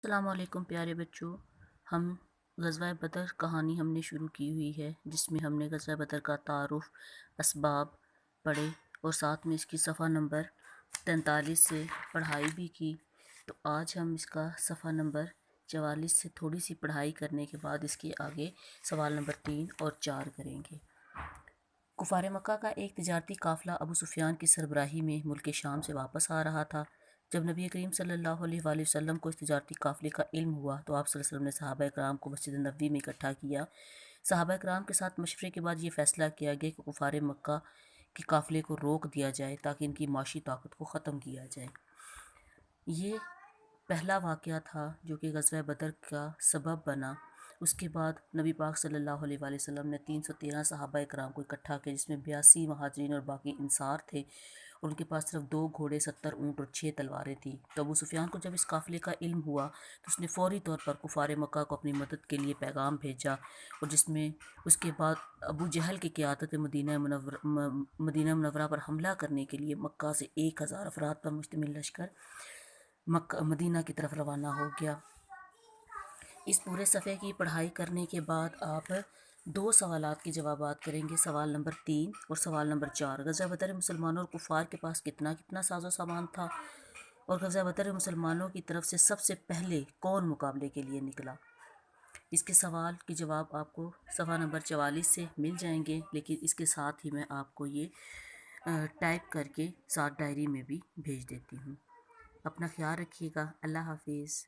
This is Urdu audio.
السلام علیکم پیارے بچوں، ہم غزوہ بدر کہانی ہم نے شروع کی ہوئی ہے، جس میں ہم نے غزوہ بدر کا تعارف، اسباب پڑھے اور ساتھ میں اس کی صفحہ نمبر 43 سے پڑھائی بھی کی۔ تو آج ہم اس کا صفحہ نمبر 44 سے تھوڑی سی پڑھائی کرنے کے بعد اس کے آگے سوال نمبر 3 اور 4 کریں گے۔ کفار مکہ کا ایک تجارتی قافلہ ابو سفیان کی سربراہی میں ملک شام سے واپس آ رہا تھا۔ جب نبی کریم صلی اللہ علیہ وآلہ وسلم کو اس تجارتی قافلے کا علم ہوا تو آپ صلی اللہ علیہ وسلم نے صحابہ اکرام کو مسجد نبوی میں اکٹھا کیا۔ صحابہ اکرام کے ساتھ مشورے کے بعد یہ فیصلہ کیا گیا کہ کفار مکہ کے قافلے کو روک دیا جائے تاکہ ان کی معاشی طاقت کو ختم کیا جائے۔ یہ پہلا واقعہ تھا جو کہ غزوہ بدر کا سبب بنا۔ اس کے بعد نبی پاک صلی اللہ علیہ وآلہ وسلم نے 313 صحابہ اکرام کو اکٹھا کیا، جس میں 82 مہاجرین اور باقی انصار تھے، اور ان کے پاس صرف 2 گھوڑے، 70 اونٹ اور 6 تلواریں تھیں۔ تو ابو سفیان کو جب اس قافلے کا علم ہوا تو اس نے فوری طور پر کفار مکہ کو اپنی مدد کے لیے پیغام بھیجا، اور جس میں اس کے بعد ابو جہل کی قیادت مدینہ منورہ پر حملہ کرنے کے لیے مکہ سے 1000 افراد پر مشتمل لشکر مدینہ کی طرف روانہ ہو گیا۔ اس پورے صفحے کی پڑھائی کرنے کے بعد آپ 2 سوالات کے جوابات کریں گے، سوال نمبر 3 اور سوال نمبر 4۔ غزوہ بدر میں مسلمانوں اور کفار کے پاس کتنا ساز و سامان تھا، اور غزوہ بدر میں مسلمانوں کی طرف سے سب سے پہلے کون مقابلے کے لیے نکلا؟ اس کے سوال کے جواب آپ کو صفحہ نمبر 44 سے مل جائیں گے، لیکن اس کے ساتھ ہی میں آپ کو یہ ٹائپ کر کے ساتھ ڈائری میں بھی بھیج دیتی ہوں۔ اپنا خیال رکھیے گا۔ اللہ حافظ۔